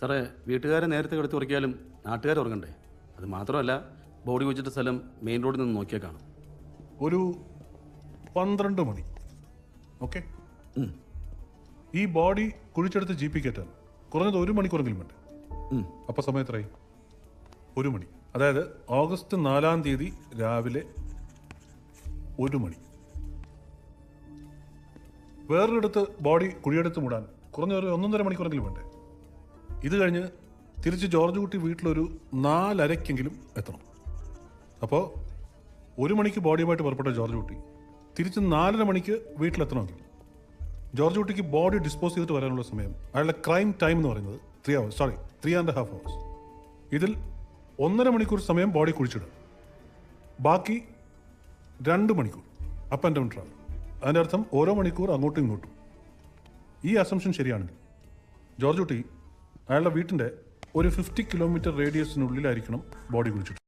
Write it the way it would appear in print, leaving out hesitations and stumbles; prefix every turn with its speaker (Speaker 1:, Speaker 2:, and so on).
Speaker 1: സാറേ, വീട്ടുകാരെ നേരത്തെ കിടത്തി ഉറക്കിയാലും നാട്ടുകാർ ഉറങ്ങണ്ടേ? അത് മാത്രമല്ല, ബോഡി കുഴിച്ചിട്ട സ്ഥലം മെയിൻ റോഡിൽ നിന്ന് നോക്കിയാൽ കാണും.
Speaker 2: ഒരു 12 മണി. ഓക്കെ, ഈ ബോഡി കുഴിച്ചെടുത്ത് ജീപ്പ് കയറ്റാൻ കുറഞ്ഞത് 1 മണിക്കൂറെങ്കിലും വേണ്ടേ? അപ്പോൾ സമയം എത്രയായി? 1 മണി. അതായത് ഓഗസ്റ്റ് 4-ാം തീയതി രാവിലെ 1 മണി. വേറൊരിടത്ത് ബോഡി കുഴിയെടുത്ത് മൂടാൻ കുറഞ്ഞ ഒരു 1.5 മണിക്കൂറെങ്കിലും വേണ്ടേ? ഇത് കഴിഞ്ഞ് തിരിച്ച് ജോർജ് കുട്ടി വീട്ടിലൊരു 4:30-ക്കെങ്കിലും എത്തണം. അപ്പോൾ 1 മണിക്ക് ബോഡിയുമായിട്ട് പുറപ്പെട്ട ജോർജ് കുട്ടി തിരിച്ച് 4:30 മണിക്ക് വീട്ടിലെത്തണമെങ്കിൽ ജോർജ് കുട്ടിക്ക് ബോഡി ഡിസ്പോസ് ചെയ്തിട്ട് വരാനുള്ള സമയം, അയാളുടെ ക്രൈം ടൈം എന്ന് പറയുന്നത് 3.5 hours. ഇതിൽ 1.5 മണിക്കൂർ സമയം ബോഡി കുഴിച്ചിടും, ബാക്കി 2 മണിക്കൂർ അപ്പ് ആൻഡ് ഡൗൺ ട്രാവൽ. അതിൻ്റെ അർത്ഥം ഓരോ മണിക്കൂർ അങ്ങോട്ടും ഇങ്ങോട്ടും. ഈ അസംഷൻ ശരിയാണെങ്കിൽ ജോർജ് കുട്ടി അയാളുടെ വീട്ടിൻ്റെ ഒരു 50 കിലോമീറ്റർ റേഡിയസിനുള്ളിലായിരിക്കണം ബോഡി കുഴിച്ചിട്ട്.